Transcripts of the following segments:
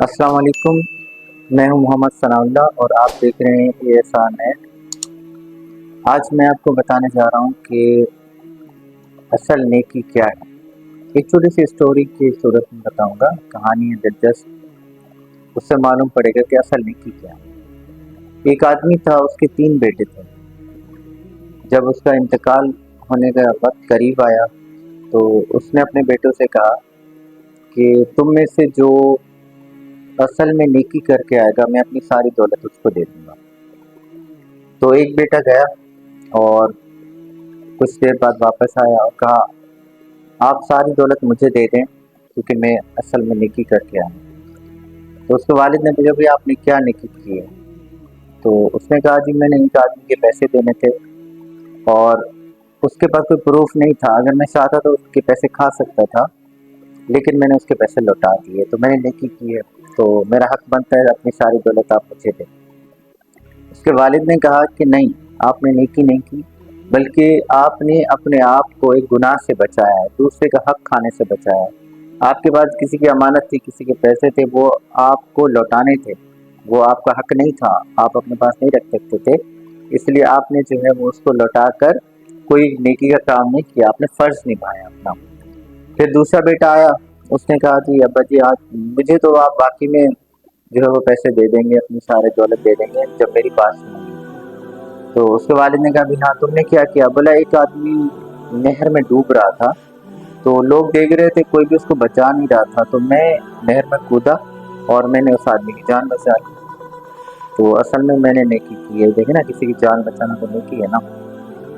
अस्सलाम वालेकुम। मैं हूं मोहम्मद सनाउल्लाह और आप देख रहे हैं ASR नेट। आज मैं आपको बताने जा रहा हूं कि असल नेकी क्या है। एक छोटी सी स्टोरी की सूरत में बताऊंगा, कहानी है दिलचस्प, उससे मालूम पड़ेगा कि असल नेकी क्या है। एक आदमी था, उसके 3 बेटे थे। जब उसका इंतकाल होने का वक्त करीब आया तो उसने अपने बेटों से कहा कि तुम में से जो असल में नेकी करके आएगा, मैं अपनी सारी दौलत उसको दे दूंगा। तो एक बेटा गया और कुछ देर बाद वापस आया और कहा, आप सारी दौलत मुझे दे दें क्योंकि मैं असल में नेकी करके आया। तो उसके वालिद ने पूछा, भाई आपने क्या नेकी की है? तो उसने कहा, जी मैंने एक आदमी के पैसे देने थे और उसके पास कोई प्रूफ नहीं था। अगर मैं चाहता तो उसके पैसे खा सकता था, लेकिन मैंने उसके पैसे लौटा दिए, तो मैंने नेकी की है, तो मेरा हक बनता है अपनी सारी दौलत आप मुझे दें। उसके वालिद ने कहा कि नहीं, आपने नेकी नहीं की, बल्कि आपने अपने आप को एक गुनाह से बचाया है, दूसरे का हक खाने से बचाया है। आपके पास किसी की अमानत थी, किसी के पैसे थे, वो आपको लौटाने थे, वो आपका हक नहीं था, आप अपने पास नहीं रख सकते थे, इसलिए आपने जो है वो उसको लौटा कर कोई नेकी का काम नहीं किया, आपने फ़र्ज निभाया अपना। फिर दूसरा बेटा आया, उसने कहा, जी अब्बा जी आज मुझे तो आप वाकई में जो है वो पैसे दे देंगे, अपनी सारे दौलत दे देंगे जब मेरी बात सुनेंगे। तो उसके वालिद ने कहा, भी हाँ तुमने क्या किया? बोला, एक आदमी नहर में डूब रहा था, तो लोग देख रहे थे, कोई भी उसको बचा नहीं रहा था, तो मैं नहर में कूदा और मैंने उस आदमी की जान बचा ली। तो असल में मैंने नेकी की है। देखे ना, किसी की जान बचाना तो नेकी है ना।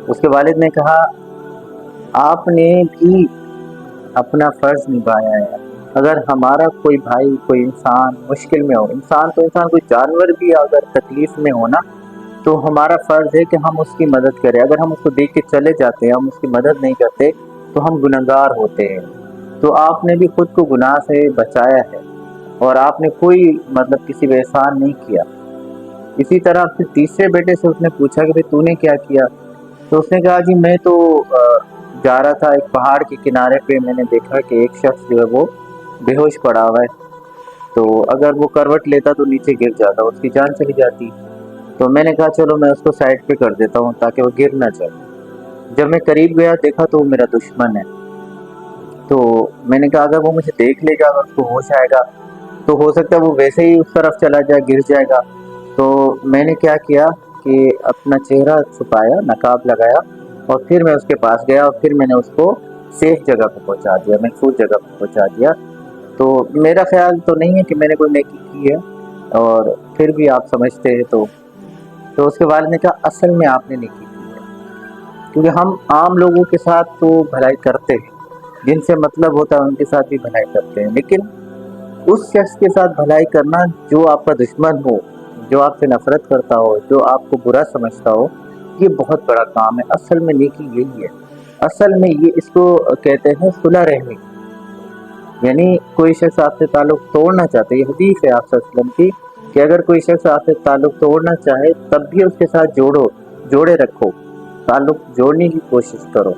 उसके वालिद ने कहा, आपने भी अपना फर्ज निभाया है। अगर हमारा कोई भाई, कोई इंसान मुश्किल में हो, इंसान तो इंसान, कोई जानवर भी अगर तकलीफ में हो ना, तो हमारा फर्ज है कि हम उसकी मदद करें। अगर हम उसको देख के चले जाते हैं, हम उसकी मदद नहीं करते, तो हम गुनहगार होते हैं। तो आपने भी खुद को गुनाह से बचाया है और आपने कोई मतलब किसी पे एहसान नहीं किया। इसी तरह फिर तीसरे बेटे से उसने पूछा कि भाई तूने क्या किया? तो उसने कहा, जी मैं तो जा रहा था, एक पहाड़ के किनारे पे मैंने देखा कि एक शख्स जो है वो बेहोश पड़ा हुआ है, तो अगर वो करवट लेता तो नीचे गिर जाता, उसकी जान चली जाती। तो मैंने कहा चलो मैं उसको साइड पे कर देता हूँ ताकि वो गिर ना जाए। जब मैं करीब गया, देखा तो वो मेरा दुश्मन है। तो मैंने कहा अगर वो मुझे देख लेगा, अगर उसको होश आएगा, तो हो सकता है वो वैसे ही उस तरफ चला जाए, गिर जाएगा। तो मैंने क्या किया कि अपना चेहरा छुपाया, नकाब लगाया और फिर मैं उसके पास गया और फिर मैंने उसको सेफ जगह पर पहुंचा दिया, महफूज जगह पर पहुंचा दिया। तो मेरा ख्याल तो नहीं है कि मैंने कोई नेकी की है, और फिर भी आप समझते हैं तो उसके वालिद ने कहा, असल में आपने नेकी की है, क्योंकि हम आम लोगों के साथ तो भलाई करते हैं, जिनसे मतलब होता है उनके साथ भी भलाई करते हैं, लेकिन उस शख्स के साथ भलाई करना जो आपका दुश्मन हो, जो आपसे नफरत करता हो, जो आपको बुरा समझता हो, ये बहुत बड़ा काम है। असल में नेकी यही है। असल में ये इसको कहते हैं सुलह रहमी। यानी कोई शख्स आपसे ताल्लुक तोड़ना चाहते, ये हदीस है आप वसल्लम की, कि अगर कोई शख्स आपसे ताल्लुक तोड़ना चाहे तब भी उसके साथ जोड़े रखो, ताल्लुक जोड़ने की कोशिश करो,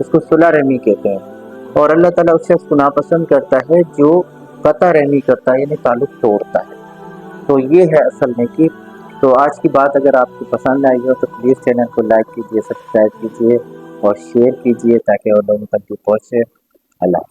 इसको सुलह रहमी कहते हैं। और अल्लाह ताला उस शख्स को नापसंद करता है जो कता रहमी करता है, यानी ताल्लुक तोड़ता है। तो ये है असल में कि तो आज की बात अगर आपको पसंद आई हो तो प्लीज़ चैनल को लाइक कीजिए, सब्सक्राइब कीजिए और शेयर कीजिए ताकि और लोगों तक भी पहुँचे। अल्लाह।